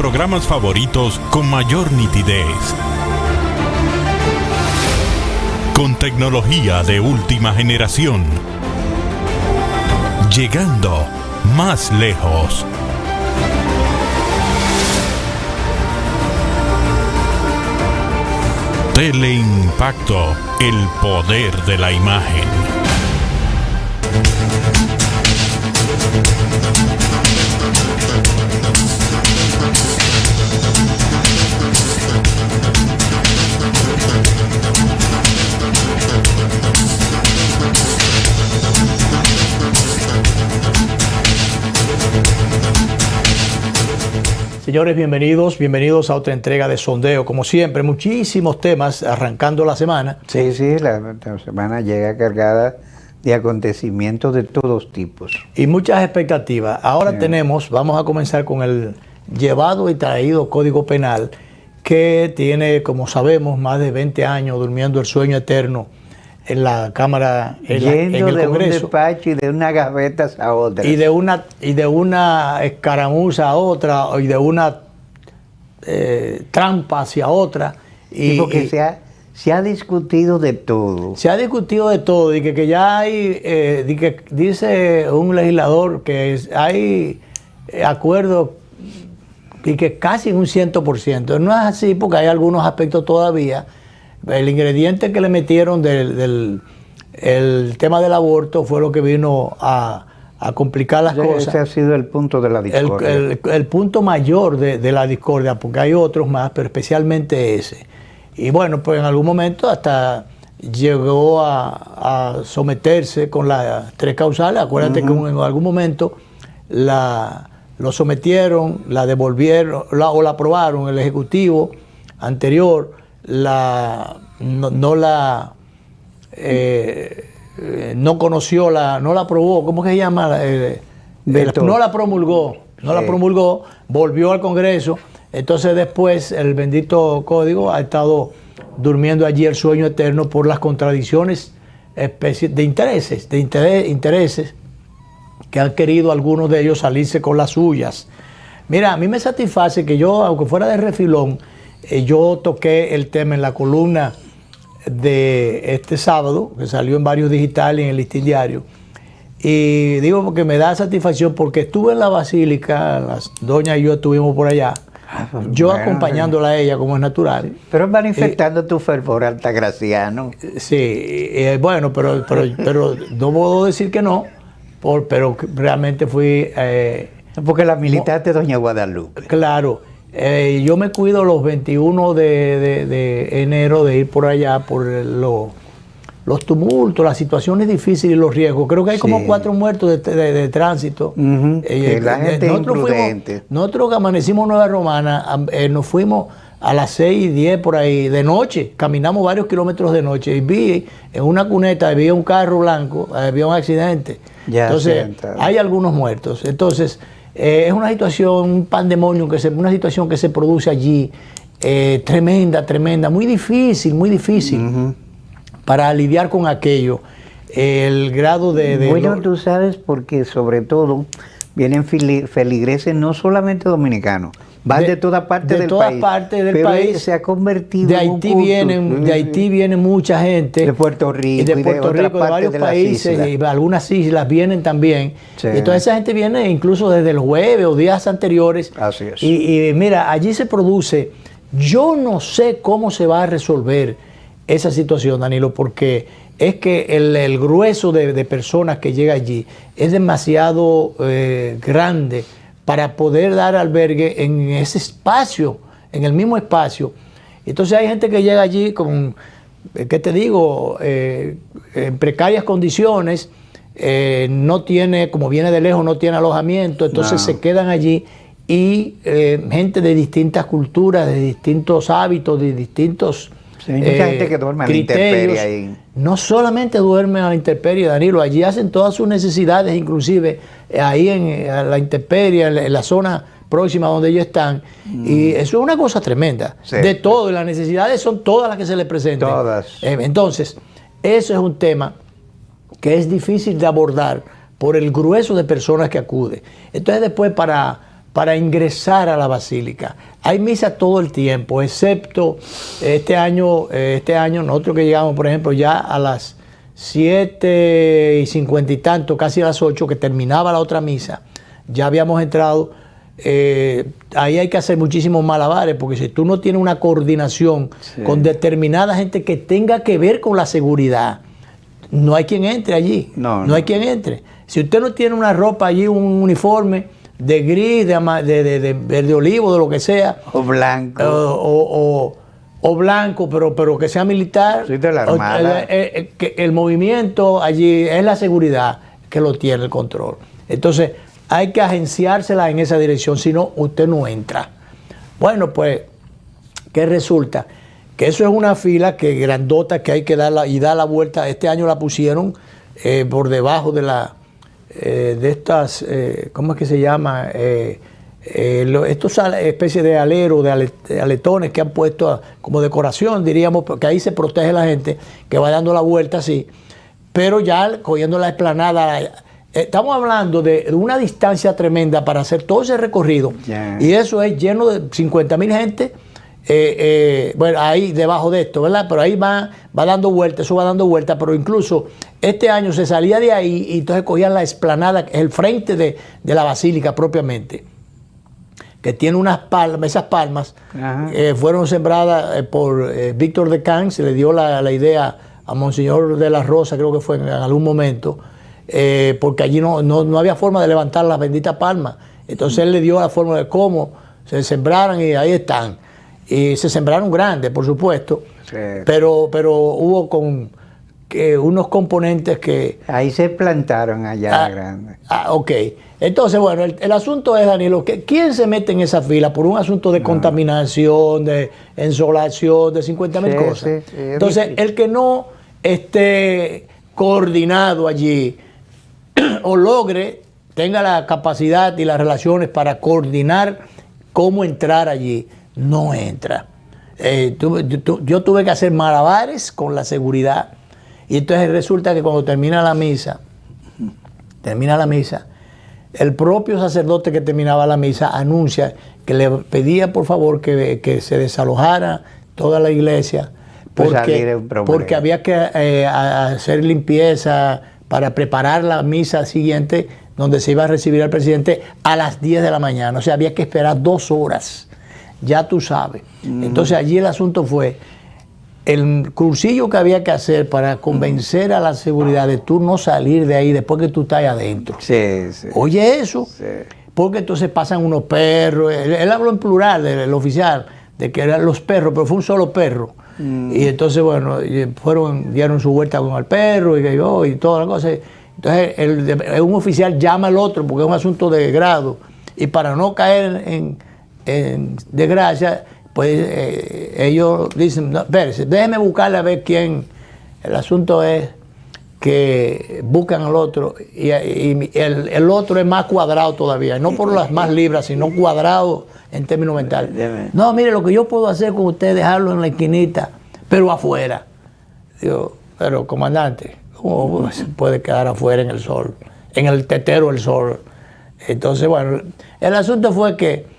programas favoritos con mayor nitidez. Con tecnología de última generación. Llegando más lejos. Teleimpacto, el poder de la imagen. Señores, bienvenidos a otra entrega de Sondeo. Como siempre, muchísimos temas arrancando la semana. Sí, la semana llega cargada de acontecimientos de todos tipos. Y muchas expectativas. Ahora vamos a comenzar con el llevado y traído Código Penal, que tiene, como sabemos, más de 20 años durmiendo el sueño eterno en la Cámara, en el Congreso. Un despacho y de unas gavetas a otras. Y de una escaramuza a otra, y de una trampa hacia otra. Y porque se ha discutido de todo. Se ha discutido de todo, y que ya hay, dice un legislador que hay acuerdos y que casi en un 100%. No es así porque hay algunos aspectos todavía. El ingrediente que le metieron del tema del aborto fue lo que vino a complicar las cosas. Ese ha sido el punto de la discordia. El punto mayor de la discordia, porque hay otros más, pero especialmente ese. Y bueno, pues en algún momento hasta llegó a someterse con las 3 causales. Acuérdate que en algún momento lo sometieron, la devolvieron, o la aprobaron el Ejecutivo anterior. No conoció, no la aprobó, ¿cómo que se llama? No la promulgó, la promulgó, volvió al Congreso. Entonces después el bendito código ha estado durmiendo allí el sueño eterno por las contradicciones de intereses que han querido algunos de ellos salirse con las suyas. Mira, a mí me satisface que yo, aunque fuera de refilón, yo toqué el tema en la columna de este sábado, que salió en varios digitales y en el Listín Diario. Y digo porque me da satisfacción, porque estuve en la Basílica, las doñas y yo estuvimos por allá, yo acompañándola a ella, como es natural. Pero manifestando tu fervor altagraciano. Sí, bueno, pero no puedo decir que no, pero realmente fui... porque la militante doña Guadalupe. Claro. Yo me cuido los 21 de enero de ir por allá por los tumultos, las situaciones difíciles y los riesgos. Creo que hay como 4 muertos de tránsito. La gente imprudente. Nosotros que amanecimos Nueva Romana, nos fuimos a las 6:10 por ahí, de noche. Caminamos varios kilómetros de noche y vi en una cuneta, había un carro blanco, había un accidente. Entonces, hay algunos muertos. Entonces, es una situación, un pandemonio, una situación que se produce allí, tremenda, muy difícil para lidiar con aquello. El grado Bueno, tú sabes, porque sobre todo vienen feligreses no solamente dominicanos, van de toda parte del país. De todas partes del país. Se ha convertido en un culto. De Haití viene mucha gente. De Puerto Rico, de varios países, y algunas islas vienen también. Sí. Y toda esa gente viene incluso desde el jueves o días anteriores. Así es. Y mira, allí se produce, yo no sé cómo se va a resolver esa situación, Danilo, porque es que el grueso de personas que llega allí es demasiado grande para poder dar albergue en ese espacio, en el mismo espacio. Entonces hay gente que llega allí con, ¿qué te digo?, en precarias condiciones, no tiene, como viene de lejos, no tiene alojamiento, entonces se quedan allí, y gente de distintas culturas, de distintos hábitos, de distintos hay mucha gente que duerme a la intemperie ahí. No solamente duermen a la intemperie, Danilo, allí hacen todas sus necesidades, inclusive ahí a la intemperie, en la zona próxima donde ellos están. Y eso es una cosa tremenda. Sí. De todo, y las necesidades son todas las que se les presentan. Todas. Entonces, eso es un tema que es difícil de abordar por el grueso de personas que acude. Entonces después para para ingresar a la basílica. Hay misa todo el tiempo, excepto este año nosotros que llegamos, por ejemplo, ya a las 7:50 y tanto, casi a las 8, que terminaba la otra misa, ya habíamos entrado. Ahí hay que hacer muchísimos malabares, porque si tú no tienes una coordinación con determinada gente que tenga que ver con la seguridad, no hay quien entre allí. No hay quien entre. Si usted no tiene una ropa allí, un uniforme de gris, de verde olivo, de lo que sea, o blanco, o blanco, pero que sea militar, de la Armada. Que el movimiento allí es la seguridad que lo tiene el control. Entonces hay que agenciársela en esa dirección, si no, usted no entra. Bueno, pues, ¿qué resulta? Que eso es una fila que grandota que hay que darla y dar la vuelta. Este año la pusieron por debajo de de estas, ¿cómo es que se llama? Estos especies de aleros, de aletones que han puesto como decoración, diríamos, porque ahí se protege la gente que va dando la vuelta así. Pero ya cogiendo la explanada, estamos hablando de una distancia tremenda para hacer todo ese recorrido. Y eso es lleno de 50,000 gente. Bueno, ahí debajo de esto, ¿verdad? Pero ahí va dando vueltas, eso va dando vueltas, pero incluso este año se salía de ahí y entonces cogían la explanada, el frente de la basílica propiamente, que tiene unas palmas, esas palmas fueron sembradas por Víctor de Can, se le dio la idea a Monseñor de la Rosa, creo que fue en algún momento, porque allí no había forma de levantar las benditas palmas, entonces él le dio la forma de cómo se sembraran y ahí están. Y se sembraron grandes, por supuesto, pero hubo unos componentes que... Ahí se plantaron allá grandes. Ok. Entonces, bueno, el asunto es, Danilo, ¿quién se mete en esa fila por un asunto de contaminación, de insolación, de 50,000 cosas? Entonces, el que no esté coordinado allí o logre, tenga la capacidad y las relaciones para coordinar cómo entrar allí, no entra. Yo tuve que hacer malabares con la seguridad y entonces resulta que cuando termina la misa, el propio sacerdote que terminaba la misa anuncia que le pedía por favor que se desalojara toda la iglesia porque había que hacer limpieza para preparar la misa siguiente donde se iba a recibir al presidente a las 10 de la mañana. O sea, había que esperar 2 horas. Ya tú sabes. Entonces allí el asunto fue el cursillo que había que hacer para convencer a la seguridad de tú no salir de ahí después que tú estás ahí adentro. Oye eso. Porque entonces pasan unos perros. Él habló en plural, el oficial, de que eran los perros, pero fue un solo perro. Y entonces, bueno, dieron su vuelta con el perro y toda la cosa. Entonces un oficial llama al otro porque es un asunto de grado. Y para no caer en desgracia, pues ellos dicen, no, espérese, déjeme buscarle a ver quién. El asunto es que buscan al otro y el otro es más cuadrado todavía, no por las más libras, sino cuadrado en términos mentales. No, mire, lo que yo puedo hacer con usted es dejarlo en la esquinita, pero afuera. Digo, pero comandante, ¿cómo se puede quedar afuera en el sol, en el tetero del sol? Entonces, bueno, el asunto fue que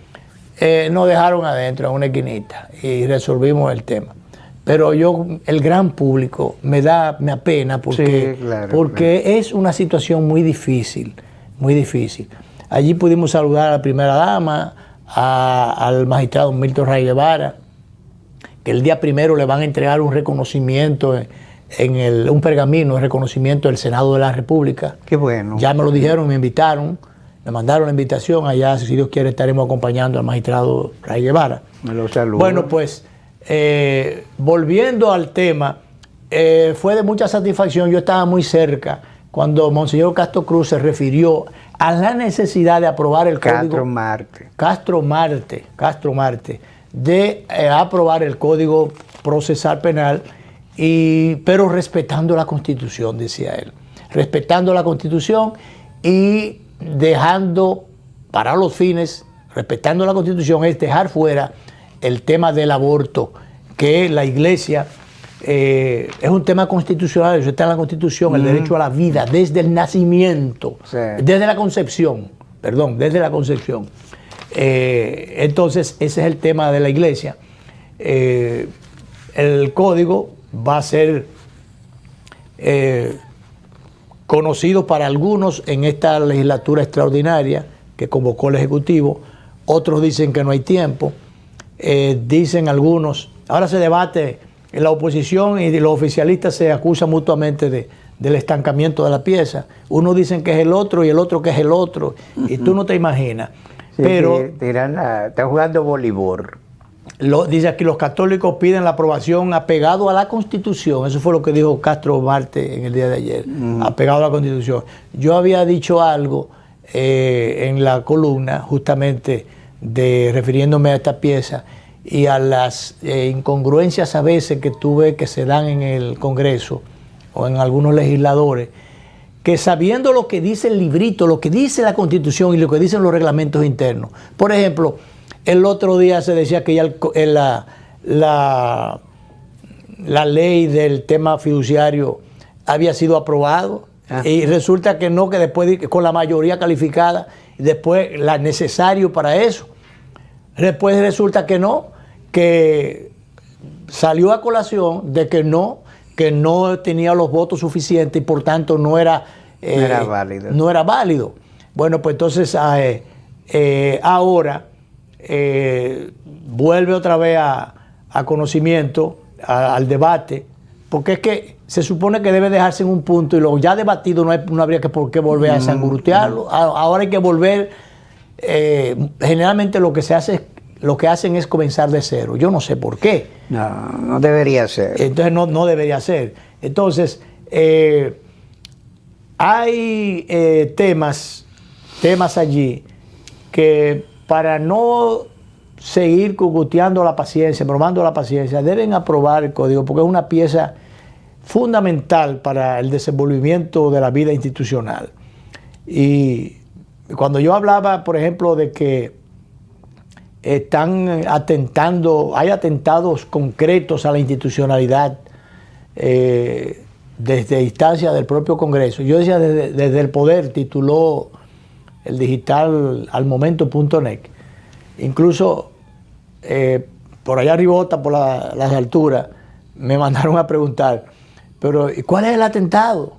nos dejaron adentro en una esquinita y resolvimos el tema. Pero el gran público me apena porque es una situación muy difícil, muy difícil. Allí pudimos saludar a la primera dama, al magistrado Milton Ray Guevara, que el día primero le van a entregar un reconocimiento un pergamino de reconocimiento del Senado de la República. Qué bueno. Ya me lo dijeron, me invitaron. Me mandaron la invitación allá, si Dios quiere estaremos acompañando al magistrado Ray Guevara. Me lo saludo. Bueno, pues, volviendo al tema, fue de mucha satisfacción. Yo estaba muy cerca cuando Monseñor Castro Cruz se refirió a la necesidad de aprobar el código Castro Marte, de aprobar el Código Procesal Penal, pero respetando la Constitución, decía él. Respetando la Constitución y dejando para los fines, respetando la Constitución, es dejar fuera el tema del aborto, que la Iglesia es un tema constitucional, eso está en la Constitución, el derecho a la vida desde el nacimiento, desde la concepción. Entonces, ese es el tema de la iglesia. El código va a ser conocido para algunos en esta legislatura extraordinaria que convocó el Ejecutivo. Otros dicen que no hay tiempo. Dicen algunos, ahora se debate en la oposición y los oficialistas se acusan mutuamente del estancamiento de la pieza. Unos dicen que es el otro y el otro que es el otro. Y tú no te imaginas. Sí, pero está jugando voleibol. Dice aquí, los católicos piden la aprobación apegado a la Constitución. Eso fue lo que dijo Castro Marte en el día de ayer. Apegado a la Constitución. Yo había dicho algo en la columna justamente refiriéndome a esta pieza y a las incongruencias a veces que tuve que se dan en el Congreso o en algunos legisladores, que sabiendo lo que dice el librito, lo que dice la Constitución y lo que dicen los reglamentos internos. Por ejemplo, el otro día se decía que ya la ley del tema fiduciario había sido aprobado y resulta que no, que después con la mayoría calificada, y después la necesario para eso. Después resulta que no, que salió a colación de que no tenía los votos suficientes y por tanto no era válido. No era válido. Bueno, pues entonces ahora vuelve otra vez a conocimiento, al debate, porque es que se supone que debe dejarse en un punto y lo ya debatido no habría que por qué volver a sangurutearlo. Ahora hay que volver, generalmente lo que hacen es comenzar de cero. Yo no sé por qué. No debería ser. Entonces no debería ser. Entonces, hay temas allí que para no seguir cucuteando la paciencia, probando la paciencia, deben aprobar el código porque es una pieza fundamental para el desenvolvimiento de la vida institucional. Y cuando yo hablaba, por ejemplo, de que hay atentados concretos a la institucionalidad desde instancias del propio Congreso. Yo decía desde el poder, tituló el digital almomento.net. Incluso por allá arribota, por las alturas, me mandaron a preguntar, pero ¿cuál es el atentado?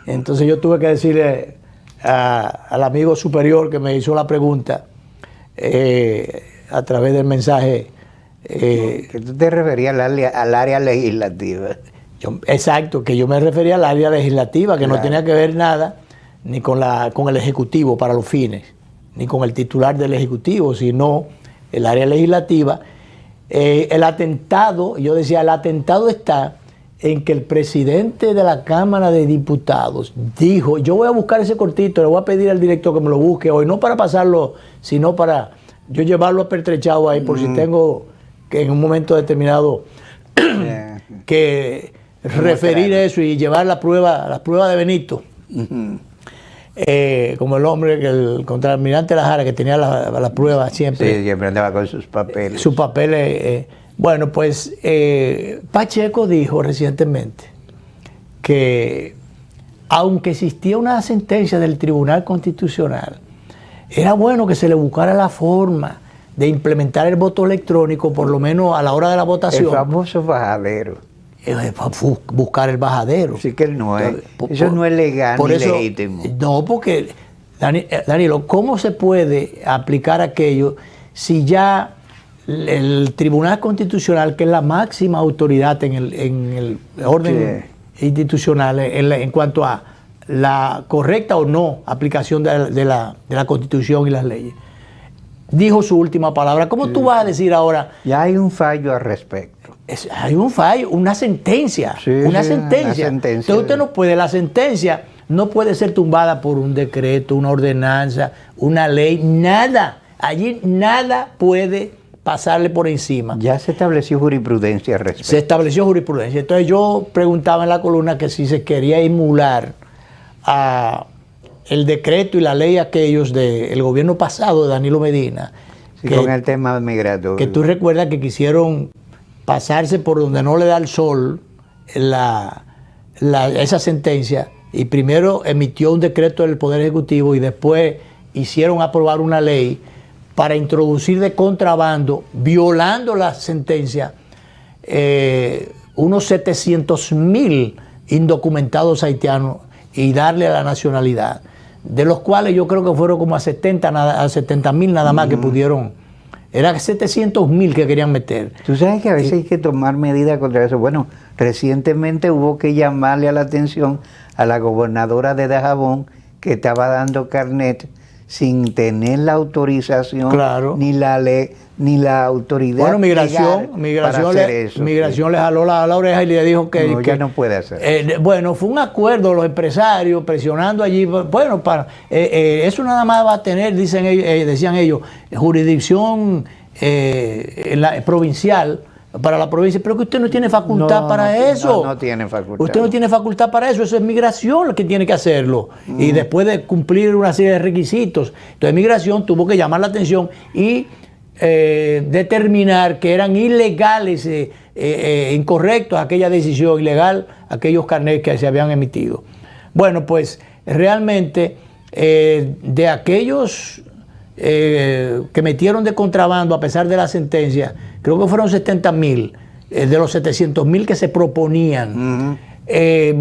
Entonces yo tuve que decirle al amigo superior que me hizo la pregunta a través del mensaje. Que tú te referías al área legislativa. Exacto, que yo me refería al área legislativa, que no tenía que ver nada ni con el Ejecutivo para los fines, ni con el titular del Ejecutivo, sino el área legislativa. El atentado, yo decía, el atentado está en que el presidente de la Cámara de Diputados dijo, yo voy a buscar ese cortito, le voy a pedir al director que me lo busque hoy, no para pasarlo, sino para yo llevarlo apertrechado ahí, por si tengo que en un momento determinado que referir eso y llevar las pruebas de Benito. Como el hombre, el contraalmirante Lajara, que tenía las pruebas siempre. Sí, siempre andaba con sus papeles. Sus papeles. Bueno, pues Pacheco dijo recientemente que aunque existía una sentencia del Tribunal Constitucional, era bueno que se le buscara la forma de implementar el voto electrónico, por lo menos a la hora de la votación. El famoso bajadero. Buscar el bajadero. Sí que no es. Eso no es legal ni legítimo. No, porque, Danilo, ¿cómo se puede aplicar aquello si ya el Tribunal Constitucional, que es la máxima autoridad en el orden institucional en cuanto a la correcta o no aplicación de la Constitución y las leyes, dijo su última palabra? ¿Cómo tú vas a decir ahora? Ya hay un fallo al respecto. Hay un fallo, una sentencia. Una sentencia. Entonces usted no puede, la sentencia no puede ser tumbada por un decreto, una ordenanza, una ley, nada. Allí nada puede pasarle por encima. Ya se estableció jurisprudencia al respecto. Se estableció jurisprudencia. Entonces yo preguntaba en la columna que si se quería emular el decreto y la ley aquellos del gobierno pasado de Danilo Medina. Sí, con el tema migratorio. Que tú recuerdas que quisieron pasarse por donde no le da el sol esa sentencia, y primero emitió un decreto del Poder Ejecutivo y después hicieron aprobar una ley para introducir de contrabando, violando la sentencia, unos 700.000 indocumentados haitianos y darle a la nacionalidad, de los cuales yo creo que fueron como a 70.000 nada más que pudieron. Eran 700.000 que querían meter. Tú sabes que a veces hay que tomar medidas contra eso. Bueno, recientemente hubo que llamarle a la atención a la gobernadora de Dajabón, que estaba dando carnet sin tener la autorización, claro, ni la ley, ni la autoridad. Bueno, migración le jaló la oreja y le dijo que ya no puede hacer. Bueno, fue un acuerdo, los empresarios presionando allí. Bueno, eso nada más va a tener, decían ellos, jurisdicción provincial, para la provincia, pero que usted no tiene facultad para eso. No tiene facultad. Usted no tiene facultad para eso es migración la que tiene que hacerlo. Y después de cumplir una serie de requisitos, entonces migración tuvo que llamar la atención y determinar que eran ilegales, incorrectos aquella decisión, ilegal aquellos carnets que se habían emitido. Bueno, pues realmente de aquellos que metieron de contrabando a pesar de la sentencia, creo que fueron 70.000, de los 700.000 que se proponían.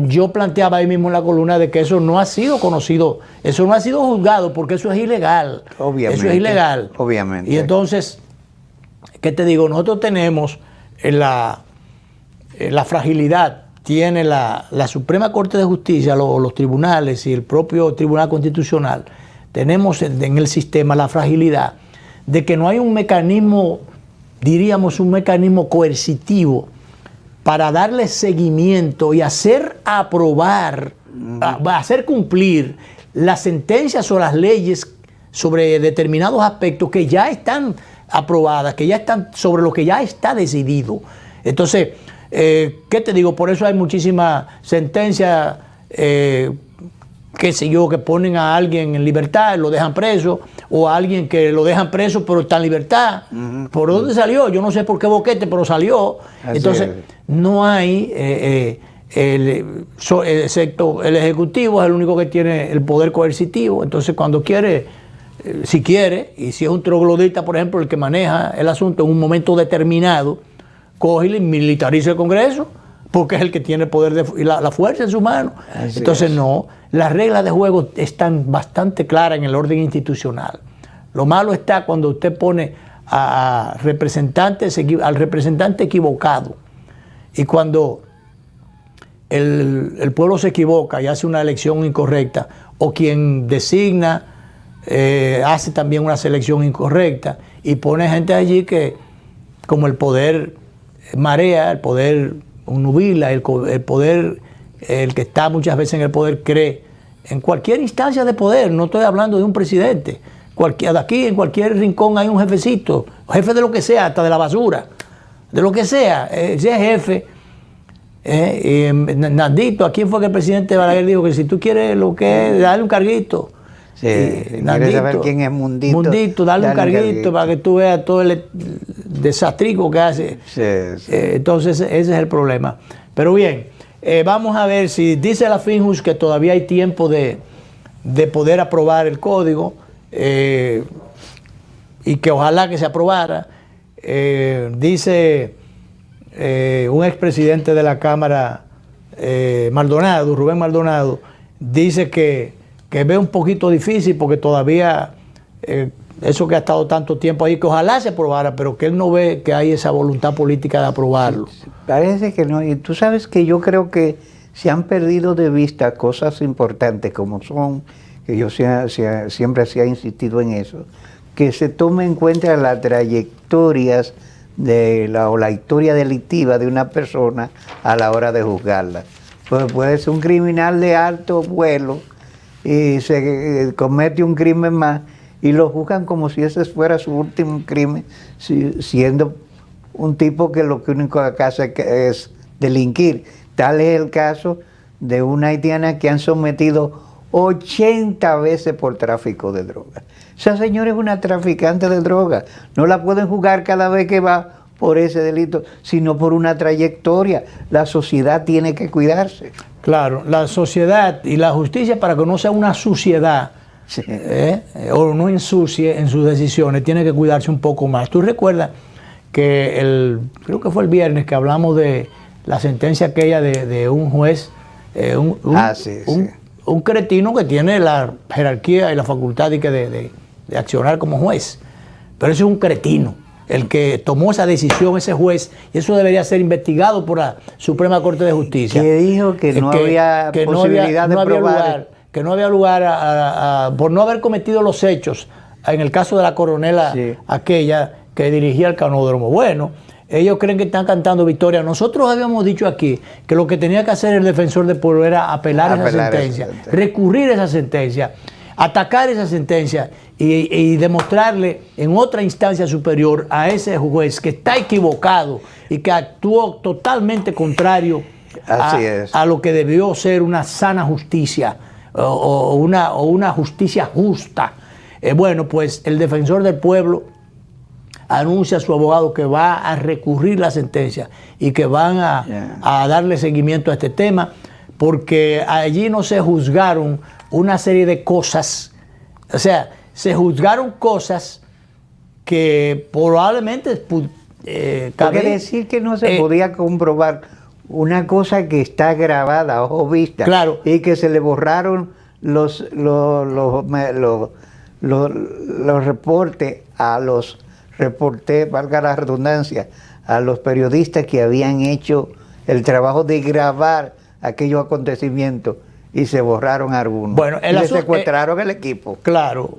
Yo planteaba ahí mismo en la columna de que eso no ha sido conocido, eso no ha sido juzgado porque eso es ilegal. Obviamente. Eso es ilegal. Obviamente. Y entonces, ¿qué te digo? Nosotros tenemos la fragilidad, tiene la Suprema Corte de Justicia, los tribunales y el propio Tribunal Constitucional. Tenemos en el sistema la fragilidad de que no hay un mecanismo, diríamos un mecanismo coercitivo para darle seguimiento y hacer aprobar, hacer cumplir las sentencias o las leyes sobre determinados aspectos que ya están aprobadas, que ya están sobre lo que ya está decidido. Entonces, ¿qué te digo? Por eso hay muchísimas sentencias, qué sé yo, que ponen a alguien en libertad, lo dejan preso, o a alguien que lo dejan preso pero está en libertad. ¿Por dónde salió? Yo no sé por qué boquete, pero salió. Así entonces, no hay, excepto el Ejecutivo, es el único que tiene el poder coercitivo. Entonces, cuando quiere, si quiere, y si es un troglodita, por ejemplo, el que maneja el asunto en un momento determinado, coge y militariza el Congreso, porque es el que tiene el poder y la fuerza en su mano. Así entonces, es. no, las reglas de juego están bastante claras en el orden institucional. Lo malo está cuando usted pone al representante equivocado, y cuando el pueblo se equivoca y hace una elección incorrecta, o quien designa hace también una selección incorrecta, y pone gente allí que, como el poder marea, el poder nubila, el poder, el que está muchas veces en el poder cree, en cualquier instancia de poder, no estoy hablando de un presidente, aquí en cualquier rincón hay un jefecito, jefe de lo que sea, hasta de la basura, de lo que sea, si es jefe. Nandito, ¿a quién fue que el presidente Balaguer dijo que si tú quieres lo que es, dale un carguito? Sí, ¿quieres saber quién es Mundito? Mundito, dale un carguito para que tú veas todo el desastrico que hace. Sí, sí. Entonces, ese es el problema. Pero bien, vamos a ver si dice la Finjus que todavía hay tiempo de poder aprobar el código, y que ojalá que se aprobara. Dice un expresidente de la Cámara, Maldonado, Rubén Maldonado, dice que ve un poquito difícil porque todavía eso que ha estado tanto tiempo ahí, que ojalá se aprobara, pero que él no ve que hay esa voluntad política de aprobarlo. Parece que no. Y tú sabes que yo creo que se han perdido de vista cosas importantes como son, que yo siempre se ha insistido en eso, que se tome en cuenta las trayectorias o la historia delictiva de una persona a la hora de juzgarla. Pues puede ser un criminal de alto vuelo y se comete un crimen más y lo juzgan como si ese fuera su último crimen, siendo un tipo que lo único que hace es delinquir. Tal es el caso de una haitiana que han sometido 80 veces por tráfico de drogas. Esa señora es una traficante de drogas. No la pueden juzgar cada vez que va por ese delito, sino por una trayectoria. La sociedad tiene que cuidarse. Claro, la sociedad y la justicia, para que no sea una suciedad, Sí. O no ensucie en sus decisiones, tiene que cuidarse un poco más. ¿Tú recuerdas que creo que fue el viernes que hablamos de la sentencia aquella de un juez, un cretino que tiene la jerarquía y la facultad de accionar como juez? Pero ese es un cretino, el que tomó esa decisión, ese juez, y eso debería ser investigado por la Suprema Corte de Justicia. Que dijo que no había posibilidad de probar. Que no había lugar por no haber cometido los hechos, en el caso de la coronela aquella que dirigía el canódromo. Bueno, ellos creen que están cantando victoria. Nosotros habíamos dicho aquí que lo que tenía que hacer el defensor del pueblo era apelar esa sentencia, recurrir a esa sentencia, atacar esa sentencia y demostrarle en otra instancia superior a ese juez que está equivocado y que actuó totalmente contrario a lo que debió ser una sana justicia o una justicia justa. Bueno, pues el defensor del pueblo anuncia a su abogado que va a recurrir la sentencia y que van a darle seguimiento a este tema, porque allí no se juzgaron una serie de cosas, o sea, se juzgaron cosas que probablemente quiere decir que no se podía comprobar una cosa que está grabada a ojo vista, claro, y que se le borraron los reportes a los reporté, valga la redundancia, a los periodistas que habían hecho el trabajo de grabar aquellos acontecimientos y se borraron algunos. Bueno, y le secuestraron el equipo. Claro,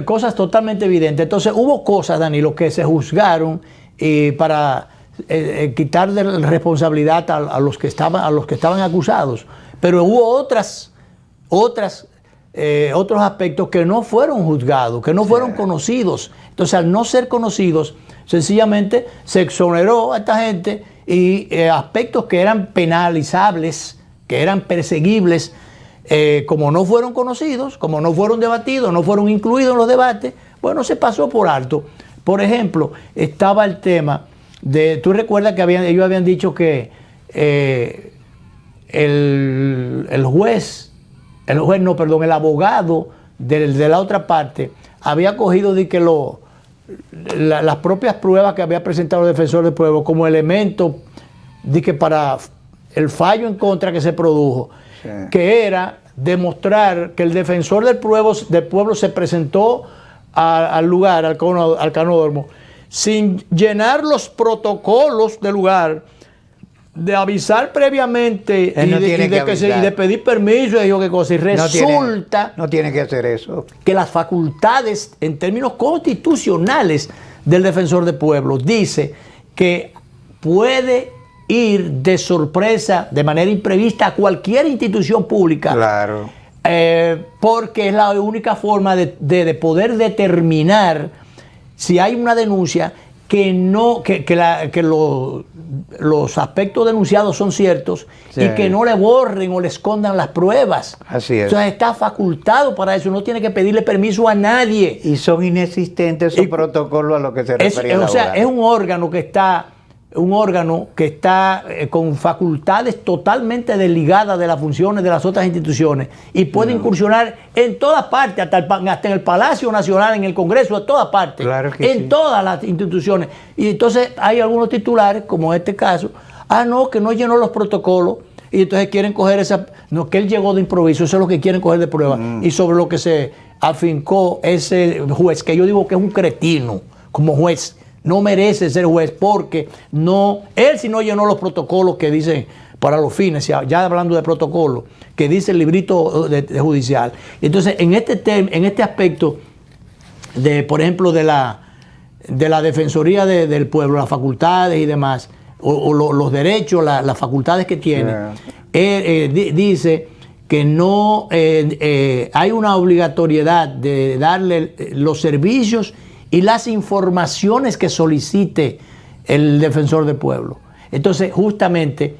cosas totalmente evidentes. Entonces hubo cosas, Danilo, que se juzgaron para quitar de la responsabilidad a los que estaban acusados. Pero hubo otros aspectos que no fueron juzgados, que no fueron conocidos. Entonces, al no ser conocidos, sencillamente se exoneró a esta gente y aspectos que eran penalizables, que eran perseguibles, como no fueron conocidos, como no fueron debatidos, no fueron incluidos en los debates, bueno, se pasó por alto. Por ejemplo, estaba el tema de, tú recuerdas que ellos habían dicho que el abogado de la otra parte había cogido de que las propias pruebas que había presentado el defensor del pueblo como elemento de que para el fallo en contra que se produjo, que era demostrar que el defensor del pueblo se presentó al lugar, al canódromo, sin llenar los protocolos del lugar, de avisar previamente y de pedir permiso y qué cosa. Y resulta no tiene que hacer eso. Que las facultades en términos constitucionales del defensor del pueblo dice que puede ir de sorpresa, de manera imprevista, a cualquier institución pública. Claro. Porque es la única forma de poder determinar si hay una denuncia que los aspectos denunciados son ciertos y que no le borren o le escondan las pruebas. Así es. Entonces está facultado para eso, no tiene que pedirle permiso a nadie. Y son inexistentes esos protocolos a lo que se refería. O sea, es un órgano que está con facultades totalmente desligadas de las funciones de las otras instituciones y puede incursionar en todas partes, hasta en el Palacio Nacional, en el Congreso, en todas partes, claro que en todas las instituciones. Y entonces hay algunos titulares, como este caso, que no llenó los protocolos y entonces quieren coger que él llegó de improviso, eso es lo que quieren coger de prueba. Y sobre lo que se afincó ese juez, que yo digo que es un cretino como juez, no merece ser juez porque él si no llenó los protocolos que dicen para los fines, ya hablando de protocolo, que dice el librito de judicial. Entonces, en este aspecto, por ejemplo, de la Defensoría del Pueblo, las facultades y demás, o los derechos, las facultades que tiene, dice que no hay una obligatoriedad de darle los servicios y las informaciones que solicite el defensor del pueblo. Entonces, justamente,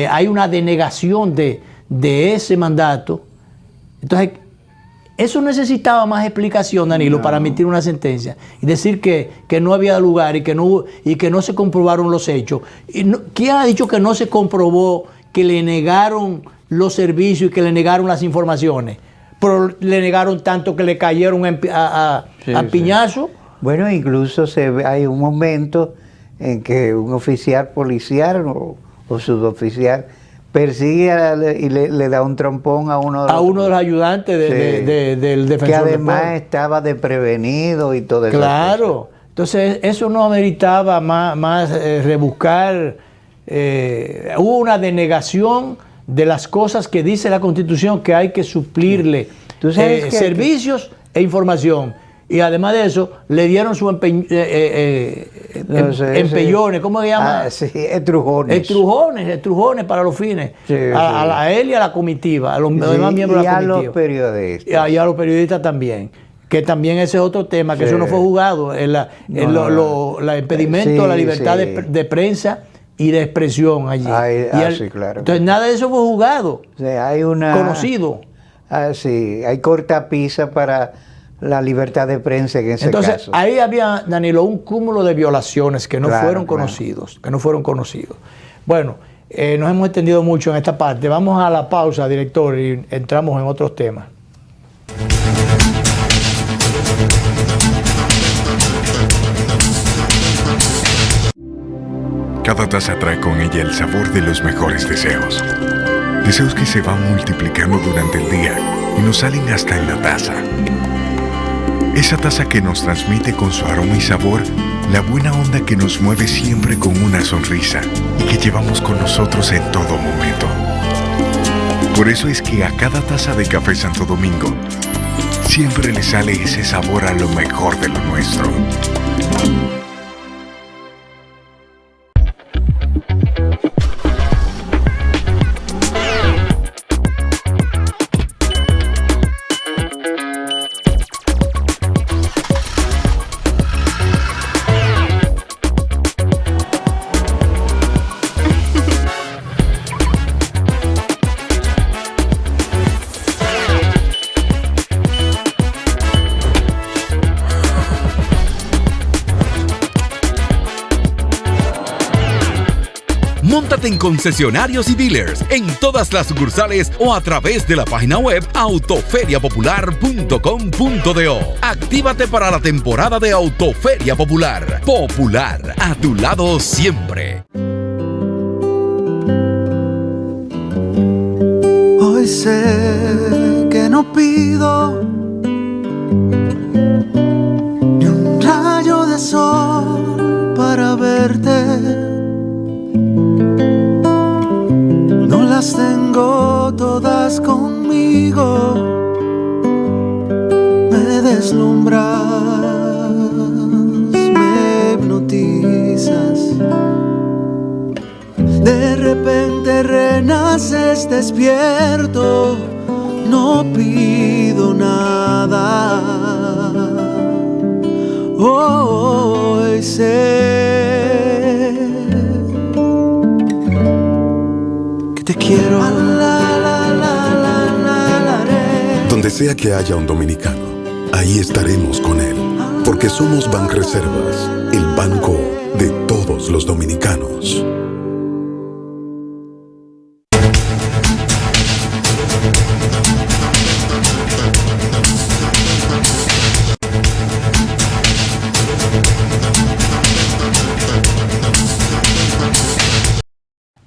hay una denegación de ese mandato. Entonces, eso necesitaba más explicación, Danilo, para emitir una sentencia y decir que no había lugar y que no se comprobaron los hechos. ¿Quién ha dicho que no se comprobó que le negaron los servicios y que le negaron las informaciones? le negaron tanto que le cayeron a piñazo. Bueno, incluso hay un momento en que un oficial policial o suboficial persigue y le da un trompón a uno de los ayudantes del defensor. Que además estaba desprevenido y todo eso. Claro. Entonces, eso no ameritaba más rebuscar. Hubo una denegación de las cosas que dice la Constitución que hay que suplirle. ¿Tú sabes servicios e información. Y además de eso, le dieron sus empellones, ¿cómo se llama? Sí, estrujones. Estrujones para los fines. Sí, a él y a la comitiva, a los demás miembros de la comitiva. Y a los periodistas. Y a los periodistas también. Que también ese es otro tema, que eso no fue juzgado. El impedimento a la libertad de prensa y de expresión allí. Sí, claro. Entonces, nada de eso fue juzgado. Hay conocido. Sí, hay cortapisa para la libertad de prensa en ese caso. Entonces, ahí había, Danilo, un cúmulo de violaciones que no fueron conocidos. Bueno, nos hemos extendido mucho en esta parte. Vamos a la pausa, director, y entramos en otros temas. Cada taza trae con ella el sabor de los mejores deseos. Deseos que se van multiplicando durante el día y nos salen hasta en la taza. Esa taza que nos transmite con su aroma y sabor la buena onda que nos mueve siempre con una sonrisa y que llevamos con nosotros en todo momento. Por eso es que a cada taza de Café Santo Domingo siempre le sale ese sabor a lo mejor de lo nuestro. Móntate en concesionarios y dealers en todas las sucursales o a través de la página web autoferiapopular.com.do. Actívate para la temporada de Autoferia Popular. Popular, a tu lado siempre. Hoy sé que no pido ni un rayo de sol para verte. No las tengo todas conmigo, me deslumbras, me hipnotizas. De repente renaces despierto, no pido nada. Hoy sé que te quiero. Donde sea que haya un dominicano, ahí estaremos con él, porque somos Banreservas, el banco de todos los dominicanos.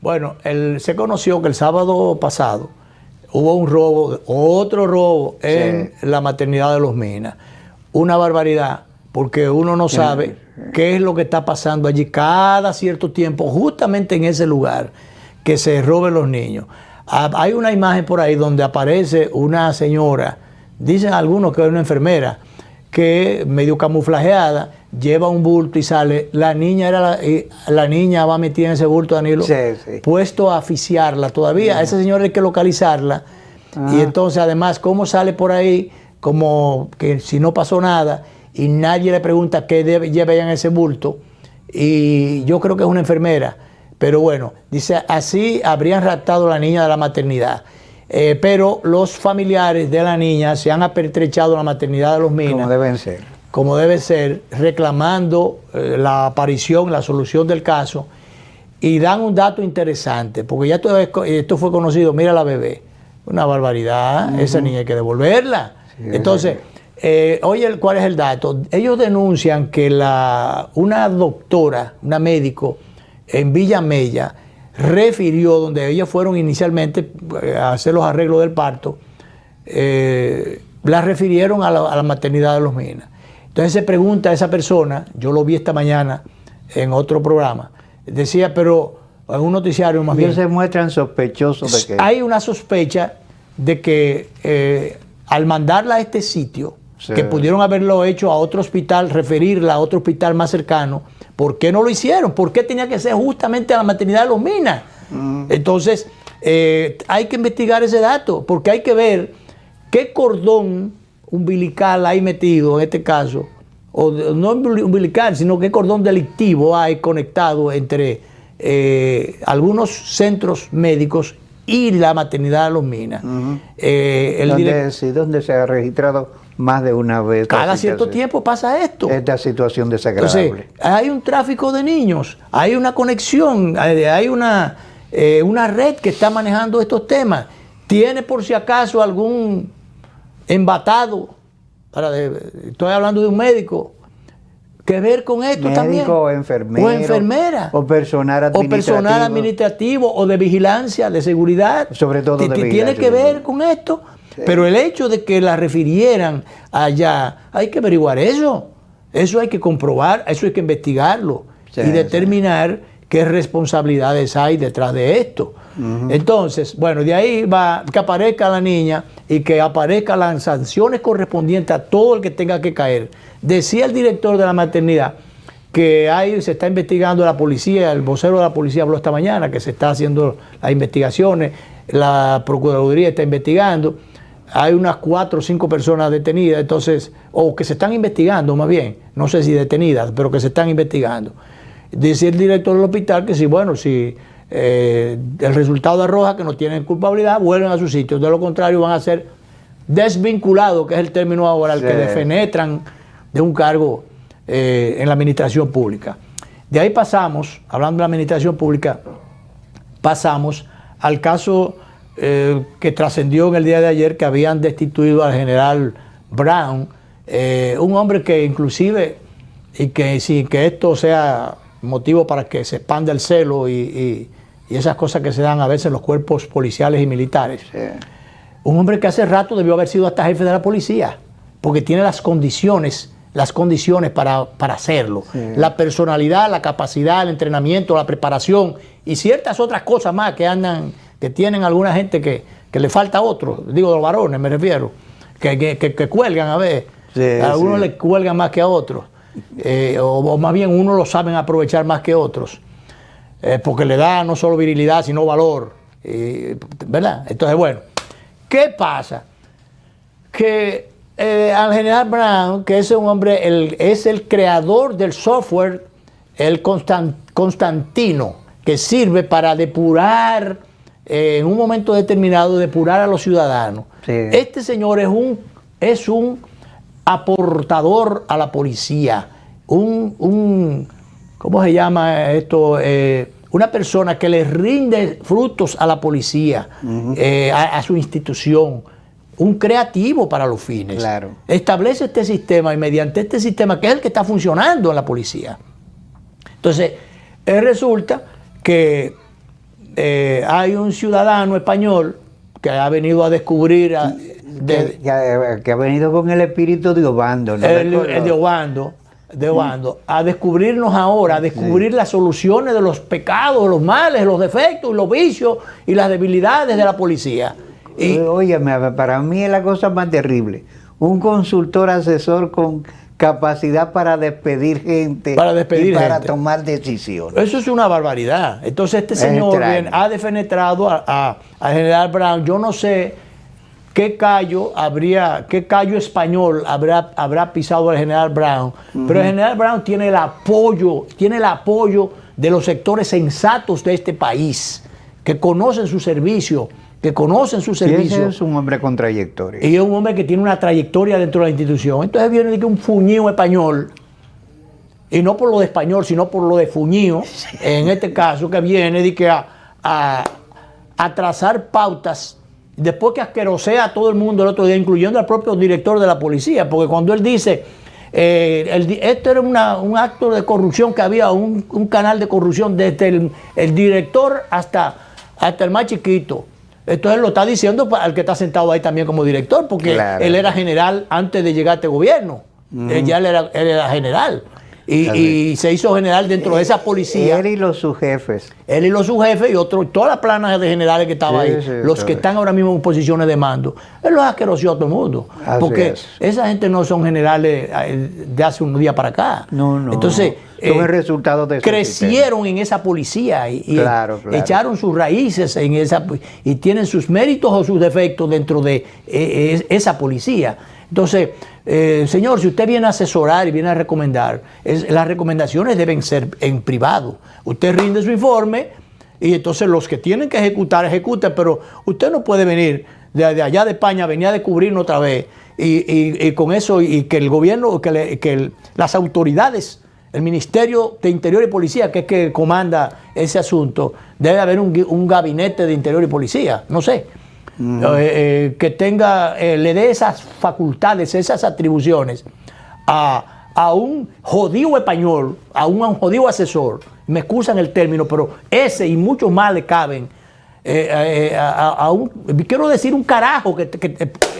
Bueno, se conoció que el sábado pasado hubo un robo, otro robo en la maternidad de Los Minas. Una barbaridad, porque uno no sabe qué es lo que está pasando allí cada cierto tiempo, justamente en ese lugar, que se roben los niños. Hay una imagen por ahí donde aparece una señora, dicen algunos que es una enfermera, que medio camuflajeada, lleva un bulto y sale. La niña va metida en ese bulto, Danilo, puesto a asfixiarla todavía. A esa señora hay que localizarla. Y entonces, además, ¿cómo sale por ahí? Como que si no pasó nada y nadie le pregunta qué lleva ella en ese bulto. Y yo creo que es una enfermera. Pero bueno, dice, así habrían raptado a la niña de la maternidad. Pero los familiares de la niña se han apertrechado a la maternidad de Los Minas. Como debe ser, reclamando la aparición, la solución del caso, y dan un dato interesante, porque ya esto fue conocido, mira la bebé, Una barbaridad. Esa niña hay que devolverla. Sí, entonces, oye, ¿cuál es el dato? Ellos denuncian que una doctora, una médico en Villa Mella, refirió, donde ellos fueron inicialmente a hacer los arreglos del parto, la refirieron a la maternidad de Los Minas. Entonces se pregunta a esa persona, yo lo vi esta mañana en otro programa, decía, pero en un noticiario más bien, se muestran sospechosos de que... hay una sospecha de que al mandarla a este sitio, sí, que pudieron haberlo hecho a otro hospital, referirla a otro hospital más cercano, ¿por qué no lo hicieron? ¿Por qué tenía que ser justamente a la maternidad de Los Minas? Entonces, hay que investigar ese dato, porque hay que ver qué cordón umbilical hay metido en este caso, o no umbilical, sino qué cordón delictivo hay conectado entre algunos centros médicos y la maternidad de Los Minas. Donde se ha registrado más de una vez. Cada cierto tiempo pasa esto. Esta situación desagradable. Entonces, hay un tráfico de niños, hay una conexión, hay una red que está manejando estos temas. ¿Tiene por si acaso algún embatado? Estoy hablando de un médico. Que ver con esto médico, también. O enfermero. O enfermera. O personal administrativo. O de vigilancia, de seguridad. Sobre todo de vigilancia. Tiene que ver con esto. Sí. Pero el hecho de que la refirieran allá, hay que averiguar eso. Eso hay que comprobar, eso hay que investigarlo. Sí, y determinar qué responsabilidades hay detrás de esto. Entonces, bueno, de ahí va que aparezca la niña y que aparezcan las sanciones correspondientes a todo el que tenga que caer. Decía el director de la maternidad que se está investigando la policía, el vocero de la policía habló esta mañana que se está haciendo las investigaciones, la Procuraduría está investigando, hay unas 4 o 5 personas detenidas, entonces, o que se están investigando más bien, no sé si detenidas, pero que se están investigando. Dice el director del hospital que si el resultado arroja que no tienen culpabilidad, vuelven a su sitio. De lo contrario, van a ser desvinculados, que es el término ahora, al que defenetran de un cargo en la administración pública. De ahí pasamos, hablando de la administración pública, pasamos al caso que trascendió en el día de ayer, que habían destituido al general Brown, un hombre que inclusive, y que sin que esto sea motivo para que se expanda el celo y esas cosas que se dan a veces en los cuerpos policiales y militares. Sí. Un hombre que hace rato debió haber sido hasta jefe de la policía, porque tiene las condiciones para hacerlo. Sí. La personalidad, la capacidad, el entrenamiento, la preparación y ciertas otras cosas más que tienen alguna gente que le falta a otros, digo los varones me refiero, que cuelgan a veces. Sí, a algunos le cuelgan más que a otros. O más bien uno lo saben aprovechar más que otros, porque le da no solo virilidad sino valor, ¿verdad? Entonces, bueno, ¿qué pasa? Que al general Brown, que es un hombre, es el creador del software, el Constantino, que sirve para depurar, en un momento determinado, depurar a los ciudadanos. Sí. Este señor es un aportador a la policía, ¿cómo se llama esto? Una persona que le rinde frutos a la policía, a su institución, un creativo para los fines. Claro. Establece este sistema y mediante este sistema, que es el que está funcionando en la policía. Entonces, resulta que hay un ciudadano español que ha venido a descubrir... que ha venido con el espíritu de Obando, ¿no? De Obando, a descubrirnos ahora, a descubrir las soluciones de los pecados, los males, los defectos, los vicios y las debilidades de la policía. Óyeme, para mí es la cosa más terrible. Un consultor asesor con capacidad para despedir gente para tomar decisiones. Eso es una barbaridad. Entonces este señor ha defenetrado al general Brown. Yo no sé qué callo español habrá pisado el general Brown, pero el general Brown tiene el apoyo de los sectores sensatos de este país, que conocen su servicio, Y ese es un hombre con trayectoria. Y es un hombre que tiene una trayectoria dentro de la institución. Entonces viene de que un fuñío español, y no por lo de español, sino por lo de fuñío, en este caso, que viene de que a trazar pautas después que asquerosea a todo el mundo el otro día, incluyendo al propio director de la policía, porque cuando él dice, esto era un acto de corrupción, que había un canal de corrupción desde el director hasta el más chiquito. Entonces lo está diciendo al que está sentado ahí también como director, porque claro, él era general antes de llegar a este gobierno. Él era general. Y se hizo general dentro de esa policía. Él y los subjefes. Él y los subjefes y todas las planas de generales que estaban ahí, los que están ahora mismo en posiciones de mando. Él los asquerosió a todo el mundo. Porque esa gente no son generales de hace un día para acá. No. Entonces, son el resultado de crecieron en esa policía y echaron sus raíces en esa, y tienen sus méritos o sus defectos dentro de esa policía. Entonces, señor, si usted viene a asesorar y viene a recomendar, las recomendaciones deben ser en privado. Usted rinde su informe y entonces los que tienen que ejecutar, ejecuten, pero usted no puede venir de allá de España, venir a descubrirnos otra vez y con eso, y que el gobierno, que las autoridades, el Ministerio de Interior y Policía, que es que comanda ese asunto, debe haber un gabinete de Interior y Policía, no sé. Que tenga, le dé esas facultades, esas atribuciones a un jodido español, a un jodido asesor, me excusan el término, pero ese y muchos más le caben quiero decir un carajo,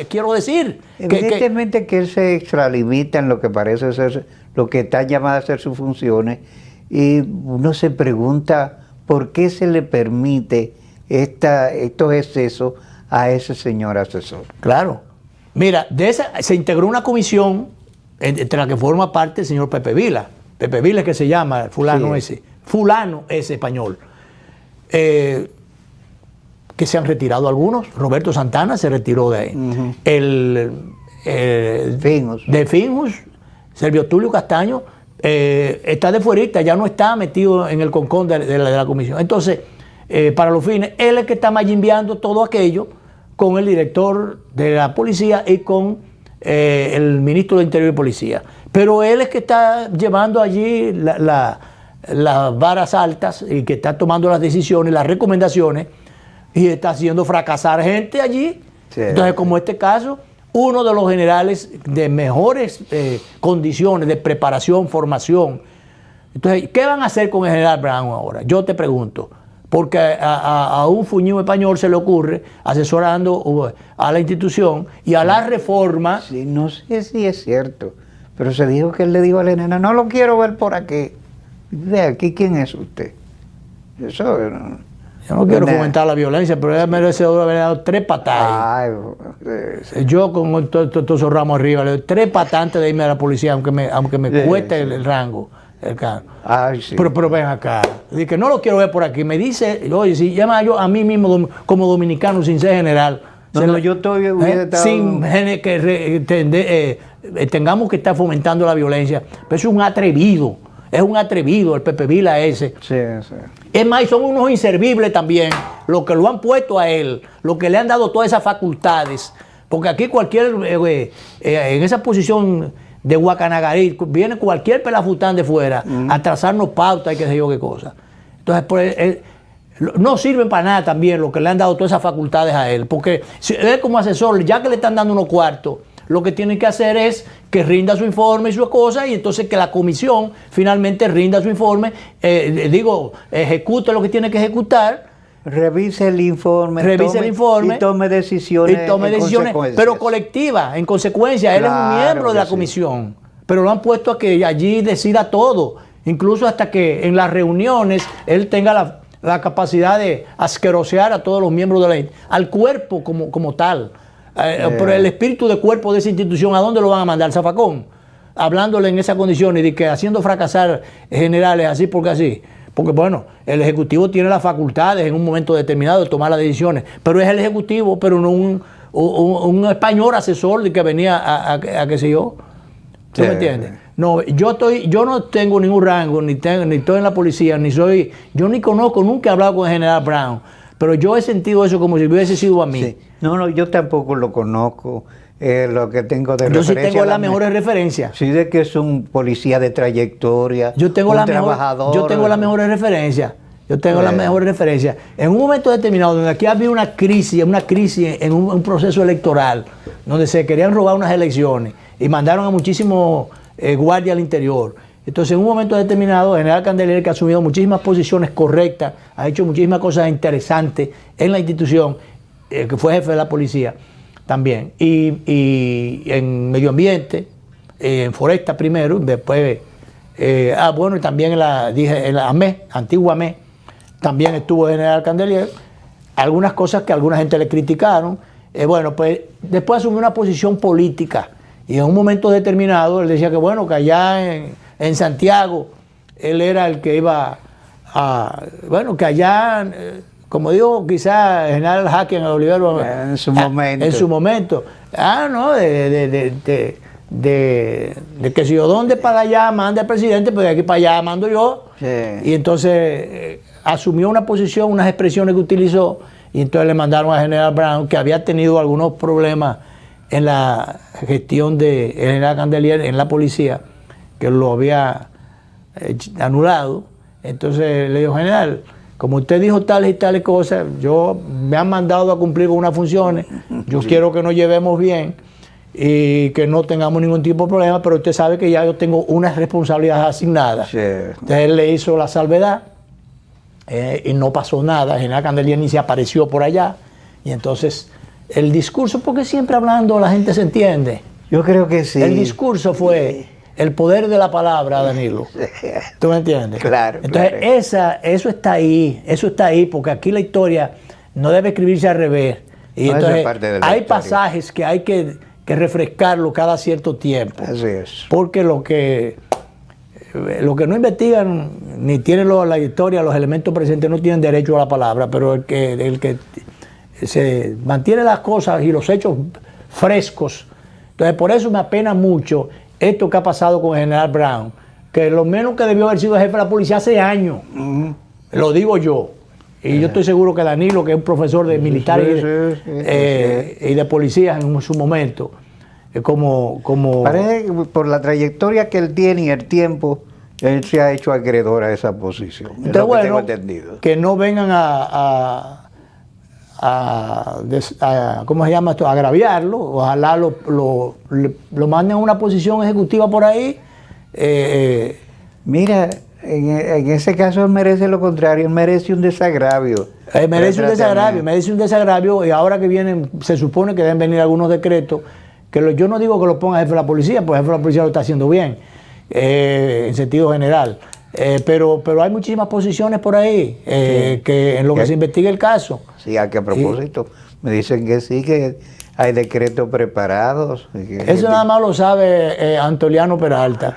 quiero decir. Evidentemente que él se extralimita en lo que parece ser, lo que está llamado a ser sus funciones, y uno se pregunta por qué se le permite estos excesos a ese señor asesor. Claro. Mira, se integró una comisión entre la que forma parte el señor Pepe Vila. Pepe Vila es que se llama, fulano ese. Fulano ese español. Que se han retirado algunos. Roberto Santana se retiró de ahí. De Finjus, Servio Tulio Castaño, está de fuerita, ya no está metido en el concón de la comisión. Entonces, para los fines, él es que está mayimbeando todo aquello con el director de la policía y con el ministro de Interior y Policía. Pero él es que está llevando allí las varas altas y que está tomando las decisiones, las recomendaciones, y está haciendo fracasar gente allí. Sí. Entonces, como este caso, uno de los generales de mejores condiciones de preparación, formación. Entonces, ¿qué van a hacer con el general Brown ahora? Yo te pregunto. Porque a un fuñido español se le ocurre, asesorando a la institución y a la reforma. Sí, no sé si es cierto, pero se dijo que él le dijo a la nena, no lo quiero ver por aquí. De aquí, ¿quién es usted? Eso yo no quiero fomentar la violencia, pero él merece haber dado 3 patadas. Yo con todos esos ramos arriba, le doy 3 patadas antes de irme a la policía, aunque me cueste el rango. Sí. Pero ven acá, dice que no lo quiero ver por aquí. Me dice, oye, si llama yo a mí mismo como dominicano sin ser general, yo todavía sin que tengamos que estar fomentando la violencia. Pero es un atrevido el Pepe Vila ese. Sí. Es más, son unos inservibles también, los que lo han puesto a él, los que le han dado todas esas facultades. Porque aquí cualquier, en esa posición de Guacanagarí, viene cualquier pelafután de fuera a trazarnos pautas y qué sé yo qué cosa. Entonces, no sirven para nada también lo que le han dado todas esas facultades a él, porque si él como asesor, ya que le están dando unos cuartos, lo que tiene que hacer es que rinda su informe y sus cosas, y entonces que la comisión finalmente rinda su informe, ejecute lo que tiene que ejecutar. Revise el informe y tome decisiones, pero colectivas, en consecuencia. Él es un miembro de la comisión, pero lo han puesto a que allí decida todo, incluso hasta que en las reuniones él tenga la capacidad de asquerosear a todos los miembros al cuerpo como tal. Pero el espíritu de cuerpo de esa institución, ¿a dónde lo van a mandar? ¿Al zafacón? Hablándole en esas condiciones y que haciendo fracasar generales así porque así. Porque bueno, el Ejecutivo tiene las facultades en un momento determinado de tomar las decisiones, pero es el Ejecutivo, pero no un español asesor de que venía a qué sé yo. ¿Tú me entiendes? No, yo no tengo ningún rango, ni estoy en la policía, yo ni conozco, nunca he hablado con el general Brown, pero yo he sentido eso como si hubiese sido a mí. Sí. No, yo tampoco lo conozco. Lo que tengo de referencia. Yo sí tengo las mejores referencias. Sí, de que es un policía de trayectoria, yo tengo las mejores referencias. Yo tengo las mejores referencias. En un momento determinado, donde aquí había una crisis en un proceso electoral, donde se querían robar unas elecciones y mandaron a muchísimos guardias al interior. Entonces, en un momento determinado, el general Candelier, que ha asumido muchísimas posiciones correctas, ha hecho muchísimas cosas interesantes en la institución, que fue jefe de la policía también, y en medio ambiente, en Foresta primero, después, bueno, y también en la AME, antigua AME, también estuvo el general Candelier. Algunas cosas que alguna gente le criticaron. Bueno, pues después asumió una posición política y en un momento determinado él decía que bueno, que allá en Santiago él era el que iba a, bueno, que allá, como dijo quizás el general Jaque en el Olivero, en su momento. En su momento. No, de que si yo dónde para allá manda el presidente, pues de aquí para allá mando yo. Sí. Y entonces asumió una posición, unas expresiones que utilizó, y entonces le mandaron al general Brown, que había tenido algunos problemas en la gestión del general Candelier en la policía, que lo había anulado. Entonces le dijo, general, como usted dijo tales y tales cosas, me han mandado a cumplir con unas funciones, yo quiero que nos llevemos bien y que no tengamos ningún tipo de problema, pero usted sabe que ya yo tengo unas responsabilidades asignadas. Sí. Entonces él le hizo la salvedad y no pasó nada. El general Candelier ni se apareció por allá. Y entonces el discurso, porque siempre hablando la gente se entiende. Yo creo que sí. El discurso fue el poder de la palabra, Danilo. ¿Tú me entiendes? Claro. Entonces claro. Eso está ahí, porque aquí la historia no debe escribirse al revés. Y No, entonces hay historia. pasajes que hay que refrescarlo cada cierto tiempo. Así es. Porque lo que no investigan ni tienen la historia, los elementos presentes, no tienen derecho a la palabra, pero el que se mantiene las cosas y los hechos frescos. Entonces, por eso me apena mucho esto que ha pasado con el general Brown, que lo menos que debió haber sido jefe de la policía hace años. Lo digo yo. Y yo estoy seguro que Danilo, que es un profesor de militares y de policías en su momento, como parece que por la trayectoria que él tiene y el tiempo, él se ha hecho acreedor a esa posición. Entonces, es lo que bueno, tengo entendido. que no vengan ¿cómo se llama esto? A agraviarlo. Ojalá lo manden a una posición ejecutiva por ahí. Mira, en ese caso él merece lo contrario, él merece un desagravio. Merece un desagravio, y ahora que vienen, se supone que deben venir algunos decretos, que yo no digo que lo ponga jefe de la policía, pues el jefe de la policía lo está haciendo bien, en sentido general. Pero hay muchísimas posiciones por ahí, que en lo que se investiga el caso. Sí, a propósito, me dicen que sí, que hay decretos preparados. Eso nada más lo sabe Antoliano Peralta,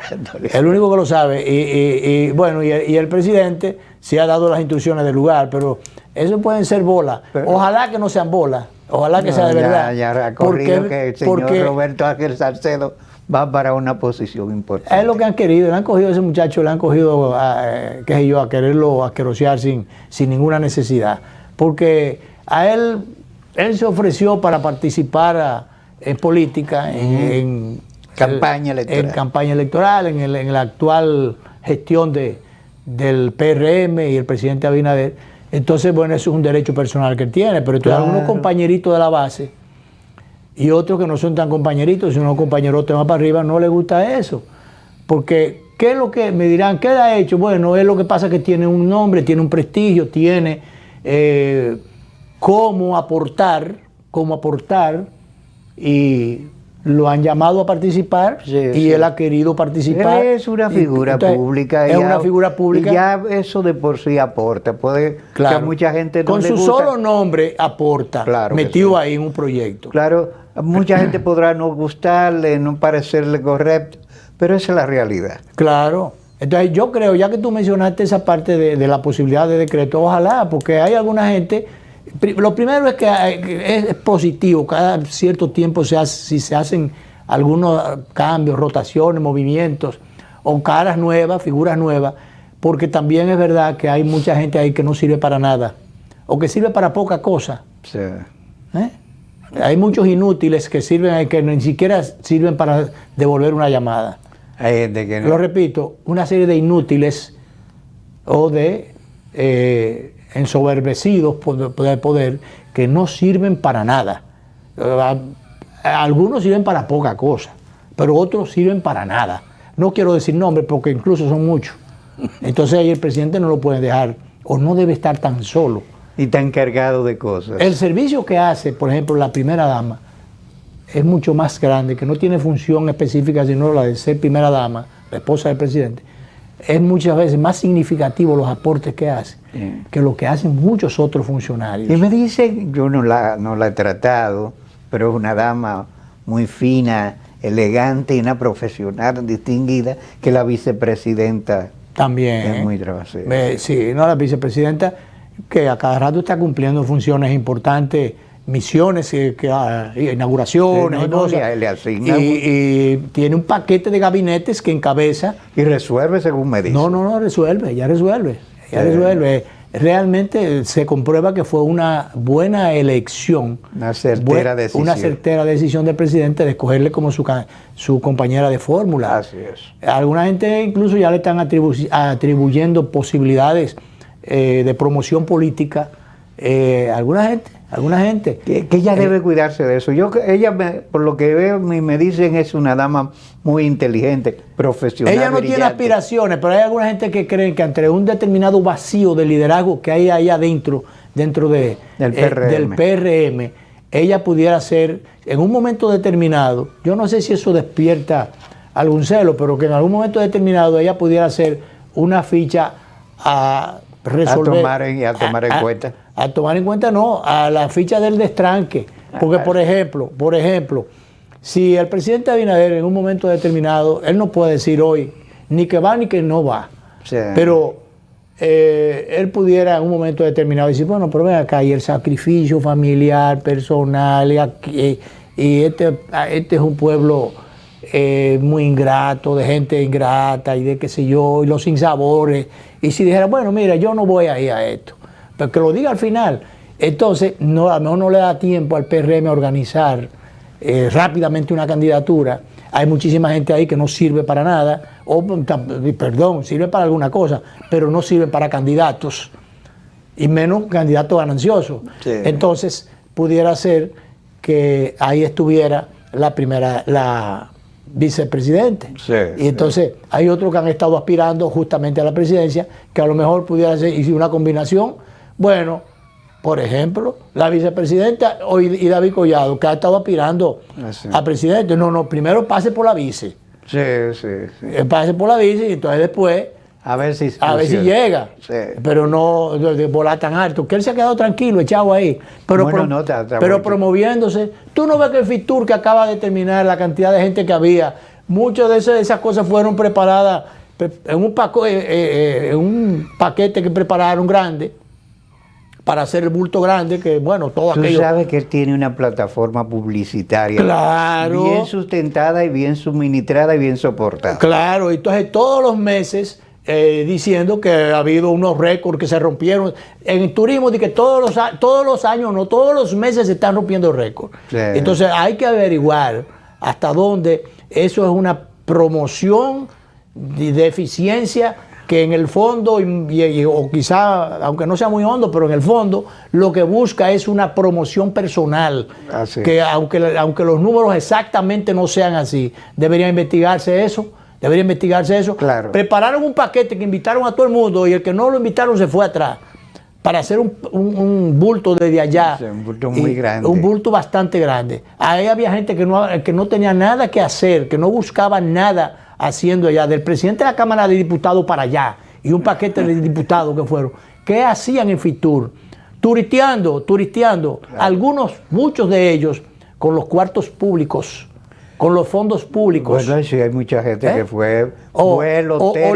el único que lo sabe. Y bueno, y el presidente sí ha dado las instrucciones del lugar, pero eso pueden ser bolas. Ojalá que no sean bolas, ojalá que sea de verdad. Ya ha corrido que el señor Roberto Ángel Salcedo va para una posición importante. Es lo que han querido, le han cogido a ese muchacho, le han cogido qué sé yo, a quererlo asquerosear sin ninguna necesidad. Porque a él se ofreció para participar en política, en campaña electoral, en la actual gestión del PRM y el presidente Abinader. Entonces, bueno, eso es un derecho personal que él tiene, pero entonces algunos compañeritos de la base y otros que no son tan compañeritos, sino compañerotes más para arriba, no les gusta eso. Porque, ¿qué es lo que me dirán? ¿Qué ha hecho? Bueno, es lo que pasa que tiene un nombre, tiene un prestigio, tiene cómo aportar, y lo han llamado a participar, y él ha querido participar. Él es una figura pública. Es una figura pública. Y ya eso de por sí aporta. Puede que mucha gente no con le su gusta. solo nombre aporta, Claro metido ahí en un proyecto. Claro, mucha gente podrá no gustarle, no parecerle correcto, pero esa es la realidad. Claro. Entonces yo creo, ya que tú mencionaste esa parte de la posibilidad de decreto, ojalá, porque hay alguna gente. Lo primero es que es positivo, cada cierto tiempo si se hacen algunos cambios, rotaciones, movimientos, o caras nuevas, figuras nuevas, porque también es verdad que hay mucha gente ahí que no sirve para nada, o que sirve para poca cosa. Sí. Hay muchos inútiles que ni siquiera sirven para devolver una llamada. Hay gente que no. Lo repito, una serie de inútiles o de ensoberbecidos por el poder que no sirven para nada. Algunos sirven para poca cosa, pero otros sirven para nada. No quiero decir nombres porque incluso son muchos. Entonces ahí el presidente no lo puede dejar o no debe estar tan solo. Y tan cargado de cosas. El servicio que hace, por ejemplo, la primera dama es mucho más grande, que no tiene función específica sino la de ser primera dama, la esposa del presidente. Es muchas veces más significativo los aportes que hace que lo que hacen muchos otros funcionarios. Y me dicen, yo no la he tratado, pero es una dama muy fina, elegante y una profesional distinguida, que la vicepresidenta también es muy trabajadora. Sí, no, la vicepresidenta que a cada rato está cumpliendo funciones importantes, misiones, inauguraciones y cosas. Le asigna y tiene un paquete de gabinetes que encabeza. Y resuelve según me dice. No, resuelve. Ella resuelve. Realmente se comprueba que fue una buena elección. Una certera decisión. Una certera decisión del presidente de escogerle como su compañera de fórmula. Así es. Alguna gente incluso ya le están atribuyendo posibilidades de promoción política. Alguna gente. Que ella debe cuidarse de eso. Ella, por lo que veo, me dicen, es una dama muy inteligente, profesional. Ella no brillante. tiene aspiraciones, pero hay alguna gente que cree que ante un determinado vacío de liderazgo que hay ahí adentro, del PRM, ella pudiera ser, en un momento determinado, yo no sé si eso despierta algún celo, pero que en algún momento determinado ella pudiera ser una ficha a resolver. A tomar en cuenta. A tomar en cuenta no, a la ficha del destranque. Porque, por ejemplo, si el presidente Abinader en un momento determinado, él no puede decir hoy ni que va ni que no va. Sí. Pero él pudiera en un momento determinado decir, bueno, pero ven acá, y el sacrificio familiar, personal, y este es un pueblo muy ingrato, de gente ingrata, y de qué sé yo, y los sinsabores. Y si dijera, bueno, mira, yo no voy a ir a esto, pero que lo diga al final. Entonces, a lo mejor no le da tiempo al PRM a organizar rápidamente una candidatura. Hay muchísima gente ahí que no sirve para nada, sirve para alguna cosa, pero no sirve para candidatos, y menos candidatos gananciosos. Sí. Entonces, pudiera ser que ahí estuviera la vicepresidente. Sí, y entonces hay otros que han estado aspirando justamente a la presidencia, que a lo mejor pudiera ser, y una combinación, bueno, por ejemplo, la vicepresidenta y David Collado, que ha estado aspirando a presidente. No, primero pase por la vice. Sí. Pase por la vice y entonces después a ver si llega. Sí. Pero no de volar tan alto, que él se ha quedado tranquilo, echado ahí. Pero, pero promoviéndose. Tú no ves que el FITUR, que acaba de terminar, la cantidad de gente que había, muchas de esas cosas fueron preparadas en un paquete que prepararon grande, para hacer el bulto grande, que bueno, todo aquello. Tú sabes que él tiene una plataforma publicitaria. Claro. Bien sustentada y bien suministrada y bien soportada. Claro, entonces todos los meses diciendo que ha habido unos récords que se rompieron. En el turismo, de que todos los años, no, todos los meses se están rompiendo récords. Sí. Entonces hay que averiguar hasta dónde eso es una promoción de eficiencia, que en el fondo, o quizá, aunque no sea muy hondo, pero en el fondo, lo que busca es una promoción personal. Que aunque los números exactamente no sean así, debería investigarse eso. Claro. Prepararon un paquete que invitaron a todo el mundo, y el que no lo invitaron se fue atrás, para hacer un bulto desde allá. Sí, un bulto muy grande. Un bulto bastante grande. Ahí había gente que no tenía nada que hacer, que no buscaba nada haciendo allá, del presidente de la Cámara de Diputados para allá, y un paquete de diputados que fueron. ¿Qué hacían en FITUR? Turisteando. Claro. Muchos de ellos, con los cuartos públicos, con los fondos públicos. Bueno, sí, hay mucha gente que fue vuelo, hotel o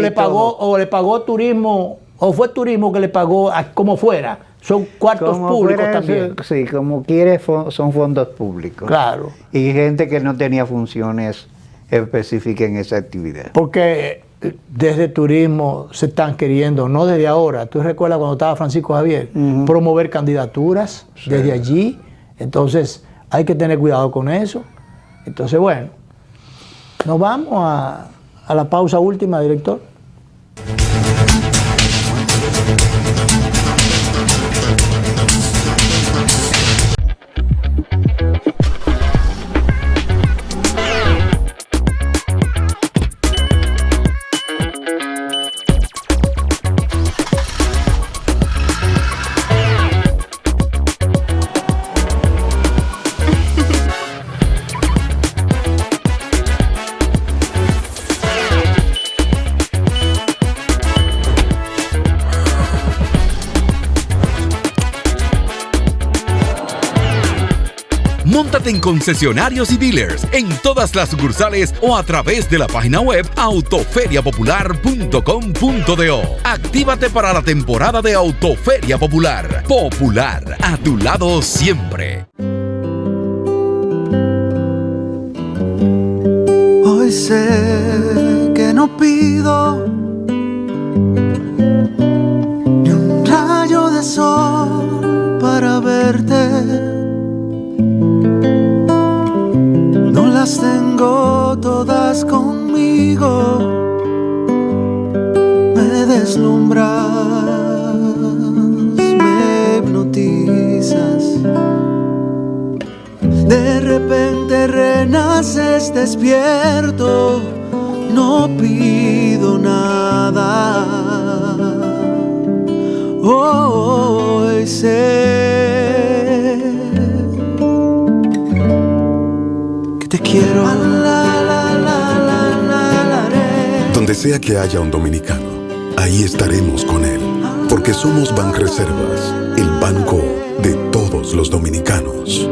le pagó turismo, o fue turismo que le pagó como fuera. Son cuartos públicos también. Sí, como quiere, son fondos públicos. Claro. Y gente que no tenía funciones específica en esa actividad. Porque desde turismo se están queriendo, no desde ahora, tú recuerdas cuando estaba Francisco Javier, promover candidaturas desde allí. Entonces hay que tener cuidado con eso. Entonces, bueno, nos vamos a la pausa última, director. Visiten concesionarios y dealers en todas las sucursales o a través de la página web autoferiapopular.com.do. Actívate para la temporada de Autoferia Popular. Popular, a tu lado siempre. Hoy sé que no pido ni un rayo de sol para verte. No las tengo todas conmigo. Me deslumbras, me hipnotizas. De repente renaces despierto, no pido nada. Hoy sé que te quiero. Donde sea que haya un dominicano, ahí estaremos con él, porque somos Banreservas, el banco de todos los dominicanos.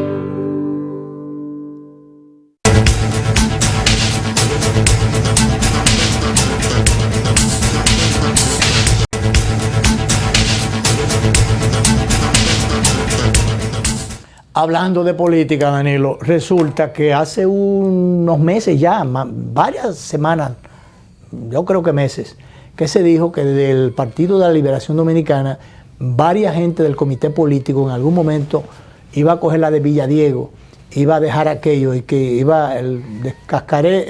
Hablando de política, Danilo, resulta que hace unos meses ya, varias semanas, yo creo que meses, que se dijo que del Partido de la Liberación Dominicana, varias gente del comité político en algún momento iba a coger la de Villadiego, iba a dejar aquello y que iba el descascare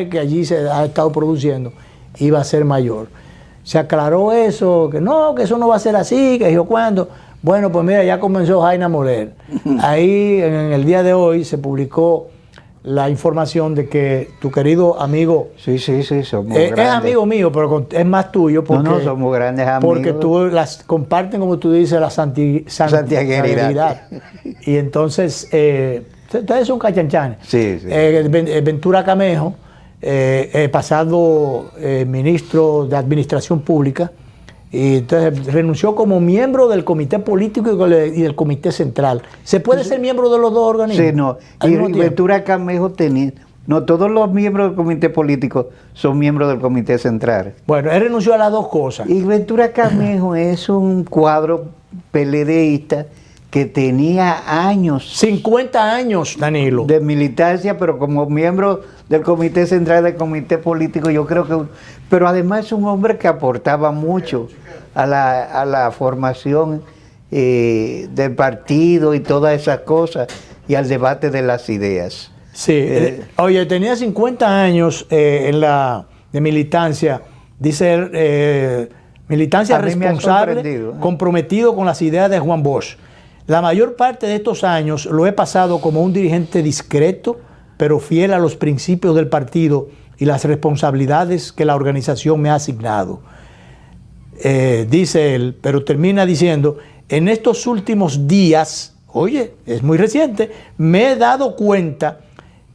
que allí se ha estado produciendo, iba a ser mayor. Se aclaró eso, que eso no va a ser así, que yo cuando. Bueno, pues mira, ya comenzó Jaina Moler. Ahí en el día de hoy se publicó la información de que tu querido amigo... Sí, somos grandes. Es amigo mío, pero es más tuyo porque... No, somos grandes amigos. Porque tú comparten, como tú dices, la santiagueridad. Y entonces, ustedes son cachanchanes. Sí. Ventura Camejo, pasado ministro de Administración Pública, y entonces renunció como miembro del comité político y del comité central. ¿Se puede ser miembro de los dos organismos? Sí, no. Y Ventura Camejo tenía... No, todos los miembros del comité político son miembros del comité central. Bueno, él renunció a las dos cosas. Y Ventura Camejo es un cuadro PLDista que tenía años. 50 años, Danilo. De militancia, pero como miembro del comité central, del comité político, yo creo que... Pero además es un hombre que aportaba mucho a la formación del partido y todas esas cosas, y al debate de las ideas. Sí, oye, tenía 50 años de militancia, dice él, militancia responsable, comprometido con las ideas de Juan Bosch. La mayor parte de estos años lo he pasado como un dirigente discreto, pero fiel a los principios del partido y las responsabilidades que la organización me ha asignado. Dice él, pero termina diciendo, en estos últimos días, oye, es muy reciente, me he dado cuenta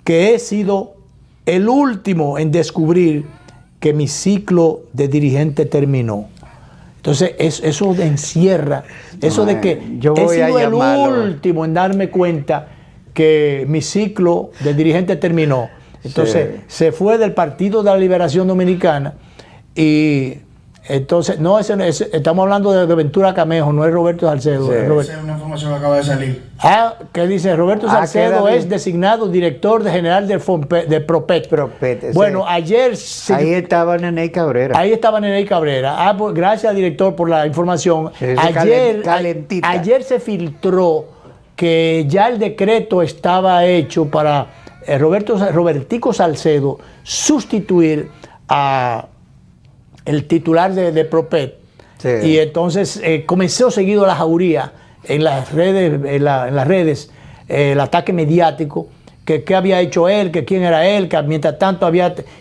que he sido el último en descubrir que mi ciclo de dirigente terminó. Entonces, eso encierra, eso de que he sido el último en darme cuenta que mi ciclo de dirigente terminó. Entonces, se fue del Partido de la Liberación Dominicana y entonces, estamos hablando de Ventura Camejo, no es Roberto Salcedo. Esa es una información que acaba de salir. ¿Qué dice? Roberto Salcedo es designado director general de Propet. Bueno, ayer... Ahí estaba Neney Cabrera. Ahí estaba Neney Cabrera. Pues, gracias, director, por la información. Ayer se filtró que ya el decreto estaba hecho para Robertico Salcedo sustituir a el titular de Propet. Sí. Y entonces comenzó seguido la jauría en las redes, el ataque mediático, que qué había hecho él, que quién era él, que mientras tanto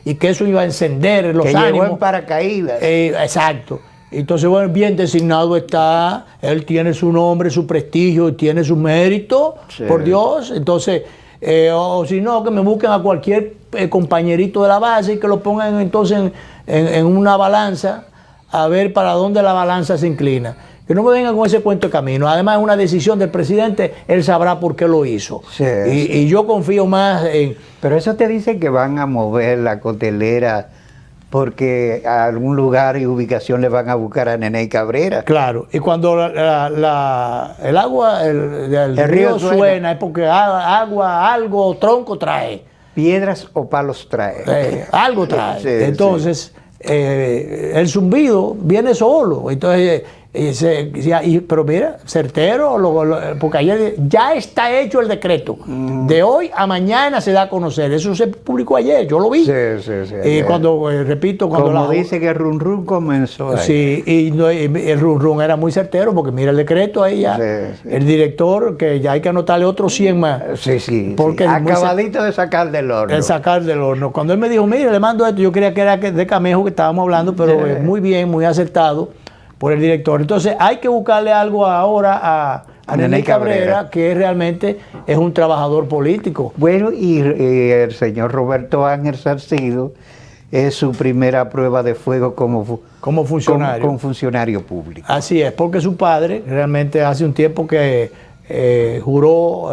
y que eso iba a encender los ánimos. Que llegó en paracaídas. Exacto. Entonces, bueno, bien designado está, él tiene su nombre, su prestigio, tiene su mérito, por Dios. Entonces, o si no, que me busquen a cualquier compañerito de la base y que lo pongan entonces en una balanza, a ver para dónde la balanza se inclina. Que no me vengan con ese cuento de camino. Además, es una decisión del presidente, él sabrá por qué lo hizo. Sí, y yo confío más en... Pero eso te dice que van a mover la cotelera porque a algún lugar y ubicación le van a buscar a Nene Cabrera. Claro, y cuando el agua, el río suena, es porque agua, algo, tronco trae. Piedras o palos trae. Algo trae. Sí, Entonces, el zumbido viene solo. Entonces, pero mira, certero, porque ayer ya está hecho el decreto. De hoy a mañana se da a conocer. Eso se publicó ayer, yo lo vi. Sí. Cuando, repito, cuando como dice que el run run comenzó ahí. Sí, y el run run era muy certero, porque mira el decreto ahí ya. Sí. El director, que ya hay que anotarle otros 100 más. Sí. Porque acabadito de sacar del horno. De sacar del horno. Cuando él me dijo, mire, le mando esto, yo creía que era de Camejo que estábamos hablando, pero muy bien, muy acertado por el director. Entonces hay que buscarle algo ahora a Nene Cabrera, que realmente es un trabajador político. Bueno, y el señor Roberto Ángel Salcido es su primera prueba de fuego como funcionario. Como funcionario público. Así es, porque su padre realmente hace un tiempo que juró